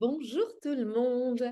Bonjour tout le monde.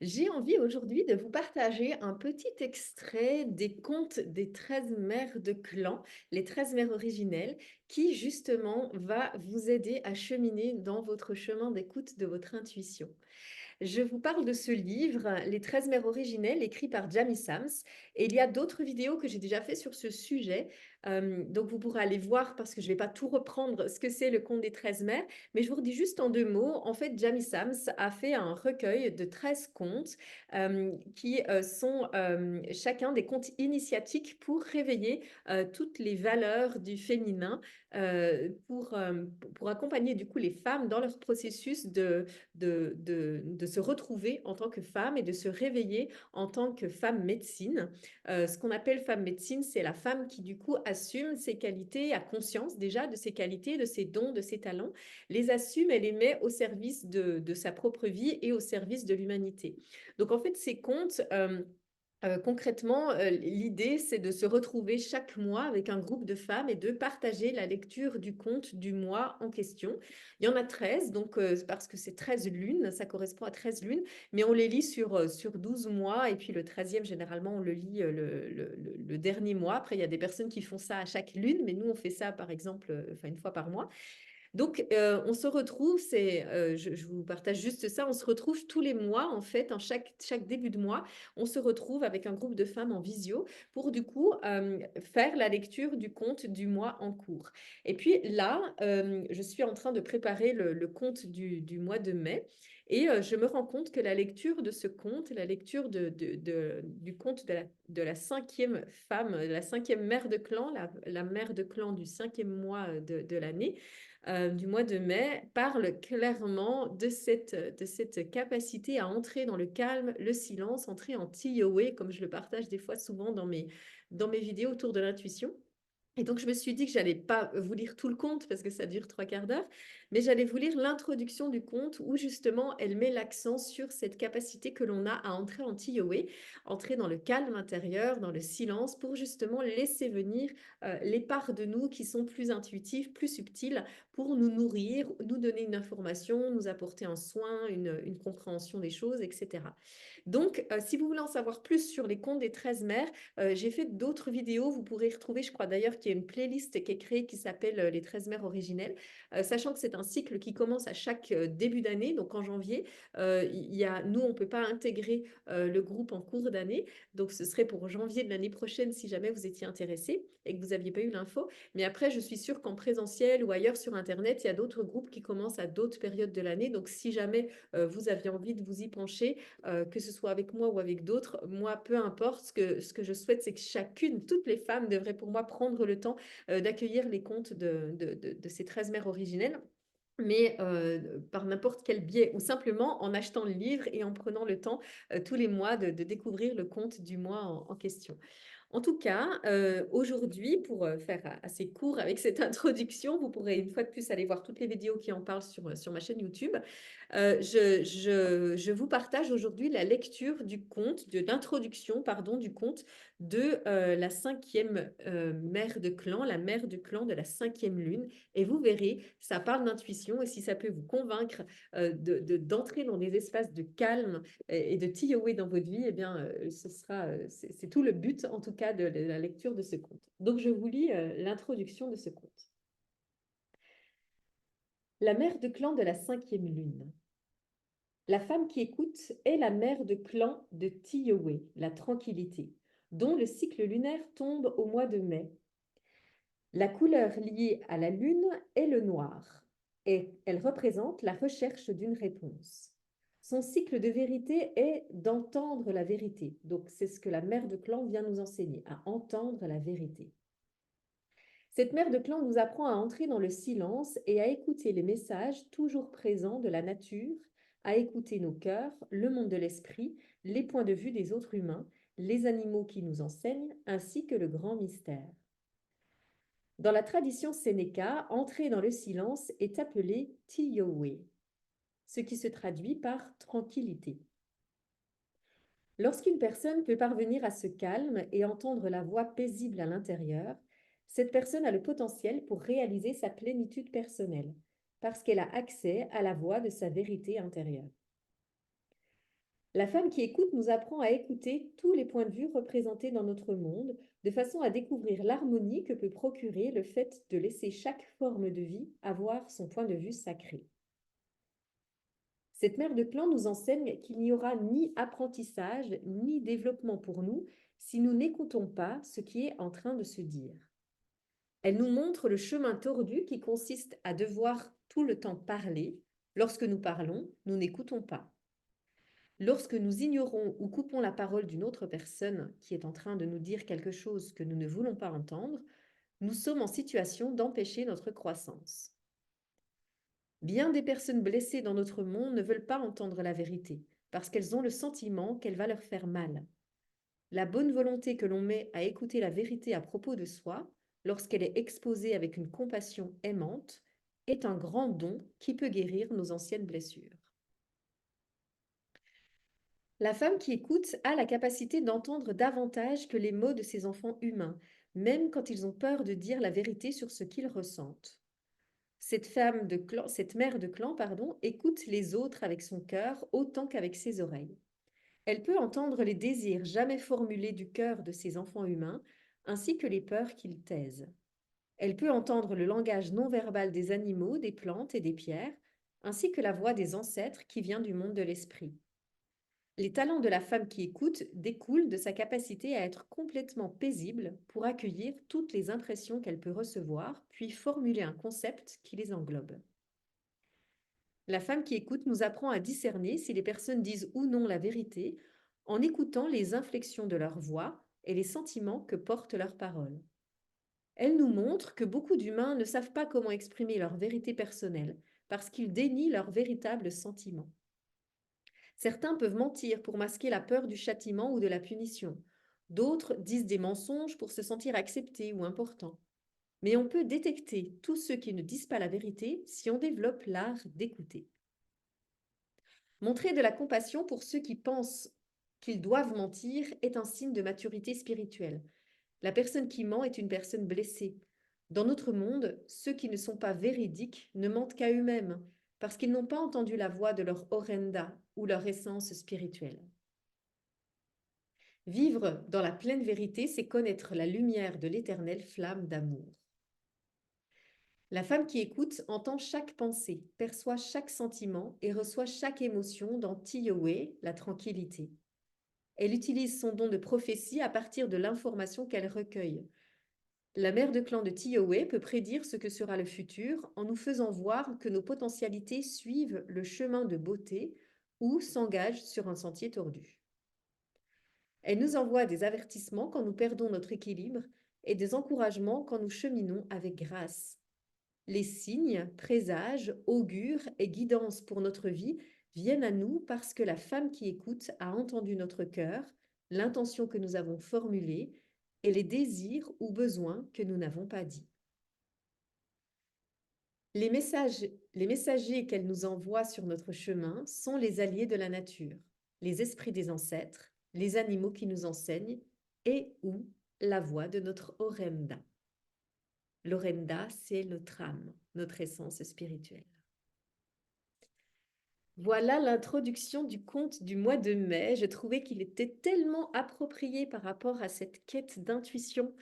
J'ai envie aujourd'hui de vous partager un petit extrait des contes des 13 mères de clan, les 13 mères originelles, qui justement va vous aider à cheminer dans votre chemin d'écoute de votre intuition. Je vous parle de ce livre, Les 13 mères originelles, écrit par Jamie Sams. Et il y a d'autres vidéos que j'ai déjà fait sur ce sujet. Donc vous pourrez aller voir parce que je ne vais pas tout reprendre ce que c'est le conte des 13 mères. Mais je vous redis juste en deux mots. En fait, Jamie Sams a fait un recueil de 13 contes qui sont chacun des contes initiatiques pour réveiller toutes les valeurs du féminin, pour accompagner du coup les femmes dans leur processus de se retrouver en tant que femme et de se réveiller en tant que femme médecine. Ce qu'on appelle femme médecine, c'est la femme qui du coup assume ses qualités, a conscience déjà de ses qualités, de ses dons, de ses talents, les assume et les met au service de sa propre vie et au service de l'humanité. Donc en fait, ces contes... concrètement, l'idée, c'est de se retrouver chaque mois avec un groupe de femmes et de partager la lecture du conte du mois en question. Il y en a 13, donc parce que c'est 13 lunes, ça correspond à 13 lunes, mais on les lit sur 12 mois, et puis le 13e, généralement, on le lit le dernier mois. Après, il y a des personnes qui font ça à chaque lune, mais nous, on fait ça, par exemple, enfin, une fois par mois. Donc, on se retrouve, je vous partage juste ça, on se retrouve tous les mois, en fait, chaque début de mois, on se retrouve avec un groupe de femmes en visio pour, du coup, faire la lecture du conte du mois en cours. Et puis là, je suis en train de préparer le conte du mois de mai. Et je me rends compte que la lecture de ce conte, la lecture du conte de la cinquième femme, la cinquième mère de clan, la mère de clan du cinquième mois de l'année, du mois de mai, parle clairement de cette capacité à entrer dans le calme, le silence, entrer en TOA, comme je le partage des fois souvent dans mes vidéos autour de l'intuition. Et donc, je me suis dit que j'allais pas vous lire tout le conte parce que ça dure trois quarts d'heure, mais j'allais vous lire l'introduction du conte où justement elle met l'accent sur cette capacité que l'on a à entrer en TOA, entrer dans le calme intérieur, dans le silence, pour justement laisser venir les parts de nous qui sont plus intuitives, plus subtiles, pour nous nourrir, nous donner une information, nous apporter un soin, une compréhension des choses, etc. Donc, si vous voulez en savoir plus sur les contes des 13 mères, j'ai fait d'autres vidéos. Vous pourrez retrouver, je crois d'ailleurs qu'il y a une playlist qui est créée qui s'appelle Les 13 mères originelles, sachant que c'est un cycle qui commence à chaque début d'année. Donc, en janvier, nous, on ne peut pas intégrer le groupe en cours d'année. Donc, ce serait pour janvier de l'année prochaine si jamais vous étiez intéressé et que vous n'aviez pas eu l'info. Mais après, je suis sûre qu'en présentiel ou ailleurs sur Internet, il y a d'autres groupes qui commencent à d'autres périodes de l'année. Donc, si jamais vous aviez envie de vous y pencher, que ce soit avec moi ou avec d'autres, moi, peu importe, ce que je souhaite, c'est que chacune, toutes les femmes devraient pour moi prendre le temps d'accueillir les contes de ces 13 mères originelles, mais par n'importe quel biais, ou simplement en achetant le livre et en prenant le temps tous les mois de découvrir le conte du mois en question. En tout cas, aujourd'hui, pour faire assez court avec cette introduction, vous pourrez une fois de plus aller voir toutes les vidéos qui en parlent sur ma chaîne YouTube. Je vous partage aujourd'hui la lecture du conte, de l'introduction, pardon, du conte de la cinquième mère de clan, la mère du clan de la cinquième lune. Et vous verrez, ça parle d'intuition, et si ça peut vous convaincre d'entrer dans des espaces de calme et de TOA dans votre vie, eh bien, c'est tout le but, en tout cas, de la lecture de ce conte. Donc, je vous lis l'introduction de ce conte. La mère de clan de la cinquième lune. La femme qui écoute est la mère de clan de Tioé, la tranquillité, dont le cycle lunaire tombe au mois de mai. La couleur liée à la lune est le noir, et elle représente la recherche d'une réponse. Son cycle de vérité est d'entendre la vérité. Donc, c'est ce que la mère de clan vient nous enseigner, à entendre la vérité. Cette mère de clan nous apprend à entrer dans le silence et à écouter les messages toujours présents de la nature, à écouter nos cœurs, le monde de l'esprit, les points de vue des autres humains, les animaux qui nous enseignent, ainsi que le grand mystère. Dans la tradition Sénéca, entrer dans le silence est appelé Tiyowe, ce qui se traduit par tranquillité. Lorsqu'une personne peut parvenir à ce calme et entendre la voix paisible à l'intérieur, cette personne a le potentiel pour réaliser sa plénitude personnelle, parce qu'elle a accès à la voix de sa vérité intérieure. La femme qui écoute nous apprend à écouter tous les points de vue représentés dans notre monde, de façon à découvrir l'harmonie que peut procurer le fait de laisser chaque forme de vie avoir son point de vue sacré. Cette mère de clan nous enseigne qu'il n'y aura ni apprentissage ni développement pour nous si nous n'écoutons pas ce qui est en train de se dire. Elle nous montre le chemin tordu qui consiste à devoir tout le temps parler. Lorsque nous parlons, nous n'écoutons pas. Lorsque nous ignorons ou coupons la parole d'une autre personne qui est en train de nous dire quelque chose que nous ne voulons pas entendre, nous sommes en situation d'empêcher notre croissance. Bien des personnes blessées dans notre monde ne veulent pas entendre la vérité, parce qu'elles ont le sentiment qu'elle va leur faire mal. La bonne volonté que l'on met à écouter la vérité à propos de soi, lorsqu'elle est exposée avec une compassion aimante, est un grand don qui peut guérir nos anciennes blessures. La femme qui écoute a la capacité d'entendre davantage que les mots de ses enfants humains, même quand ils ont peur de dire la vérité sur ce qu'ils ressentent. Cette mère de clan, écoute les autres avec son cœur autant qu'avec ses oreilles. Elle peut entendre les désirs jamais formulés du cœur de ses enfants humains, ainsi que les peurs qu'ils taisent. Elle peut entendre le langage non verbal des animaux, des plantes et des pierres, ainsi que la voix des ancêtres qui vient du monde de l'esprit. Les talents de la femme qui écoute découlent de sa capacité à être complètement paisible pour accueillir toutes les impressions qu'elle peut recevoir, puis formuler un concept qui les englobe. La femme qui écoute nous apprend à discerner si les personnes disent ou non la vérité en écoutant les inflexions de leur voix et les sentiments que portent leurs paroles. Elle nous montre que beaucoup d'humains ne savent pas comment exprimer leur vérité personnelle parce qu'ils dénient leurs véritables sentiments. Certains peuvent mentir pour masquer la peur du châtiment ou de la punition. D'autres disent des mensonges pour se sentir acceptés ou importants. Mais on peut détecter tous ceux qui ne disent pas la vérité si on développe l'art d'écouter. Montrer de la compassion pour ceux qui pensent qu'ils doivent mentir est un signe de maturité spirituelle. La personne qui ment est une personne blessée. Dans notre monde, ceux qui ne sont pas véridiques ne mentent qu'à eux-mêmes, parce qu'ils n'ont pas entendu la voix de leur orenda ou leur essence spirituelle. Vivre dans la pleine vérité, c'est connaître la lumière de l'éternelle flamme d'amour. La femme qui écoute entend chaque pensée, perçoit chaque sentiment et reçoit chaque émotion dans Tiyoé, la tranquillité. Elle utilise son don de prophétie à partir de l'information qu'elle recueille. La mère de clan de Tiyoé peut prédire ce que sera le futur en nous faisant voir que nos potentialités suivent le chemin de beauté ou s'engagent sur un sentier tordu. Elle nous envoie des avertissements quand nous perdons notre équilibre et des encouragements quand nous cheminons avec grâce. Les signes, présages, augures et guidances pour notre vie viennent à nous parce que la femme qui écoute a entendu notre cœur, l'intention que nous avons formulée et les désirs ou besoins que nous n'avons pas dit. Les messagers qu'elle nous envoie sur notre chemin sont les alliés de la nature, les esprits des ancêtres, les animaux qui nous enseignent et ou la voix de notre Orenda. L'Orenda, c'est notre âme, notre essence spirituelle. Voilà l'introduction du conte du mois de mai. Je trouvais qu'il était tellement approprié par rapport à cette quête d'intuition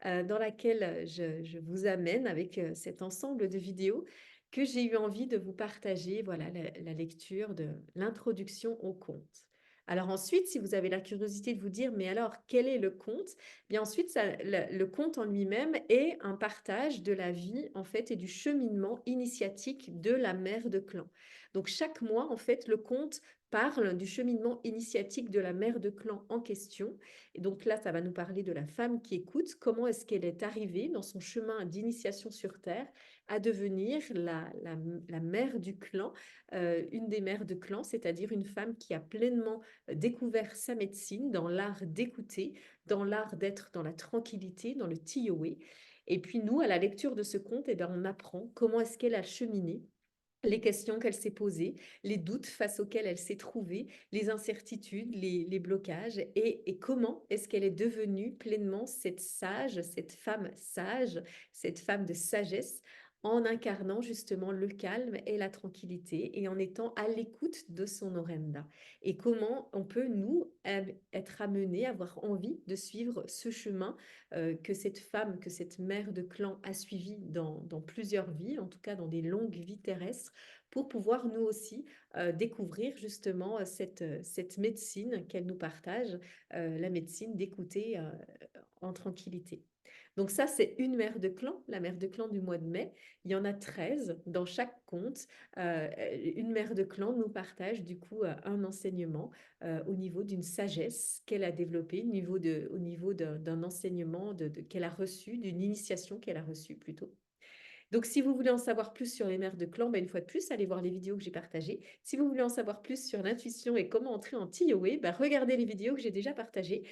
dans laquelle je vous amène avec cet ensemble de vidéos que j'ai eu envie de vous partager voilà, la lecture de l'introduction au conte. Alors ensuite, si vous avez la curiosité de vous dire, mais alors, quel est le conte? Bien ensuite, le conte en lui-même est un partage de la vie en fait et du cheminement initiatique de la mère de clan. Donc chaque mois, en fait, le conte parle du cheminement initiatique de la mère de clan en question. Et donc là, ça va nous parler de la femme qui écoute, comment est-ce qu'elle est arrivée dans son chemin d'initiation sur Terre à devenir la mère du clan, une des mères de clan, c'est-à-dire une femme qui a pleinement découvert sa médecine dans l'art d'écouter, dans l'art d'être dans la tranquillité, dans le tiyoé. Et puis nous, à la lecture de ce conte, eh bien, on apprend comment est-ce qu'elle a cheminé, les questions qu'elle s'est posées, les doutes face auxquels elle s'est trouvée, les incertitudes, les blocages, et comment est-ce qu'elle est devenue pleinement cette sage, cette femme de sagesse, en incarnant justement le calme et la tranquillité et en étant à l'écoute de son orenda. Et comment on peut, nous, être amenés, avoir envie de suivre ce chemin que cette femme, que cette mère de clan a suivi dans plusieurs vies, en tout cas dans des longues vies terrestres, pour pouvoir nous aussi découvrir justement cette médecine qu'elle nous partage, la médecine d'écouter en tranquillité. Donc ça, c'est une mère de clan, la mère de clan du mois de mai. Il y en a 13 dans chaque conte. Une mère de clan nous partage du coup un enseignement au niveau d'une sagesse qu'elle a développée, au niveau d'un enseignement qu'elle a reçu, d'une initiation qu'elle a reçue plutôt. Donc, si vous voulez en savoir plus sur les mères de clan, une fois de plus, allez voir les vidéos que j'ai partagées. Si vous voulez en savoir plus sur l'intuition et comment entrer en TOA, regardez les vidéos que j'ai déjà partagées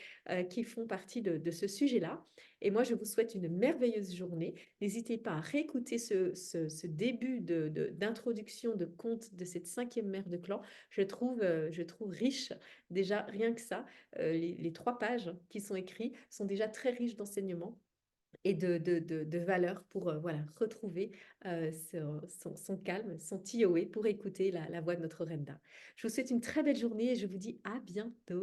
qui font partie de ce sujet-là. Et moi, je vous souhaite une merveilleuse journée. N'hésitez pas à réécouter ce début d'introduction de conte de cette cinquième mère de clan. Je trouve riche, déjà rien que ça. Les 3 pages qui sont écrites sont déjà très riches d'enseignements et de valeur pour voilà, retrouver son calme, son TOE pour écouter la voix de notre Renda. Je vous souhaite une très belle journée et je vous dis à bientôt.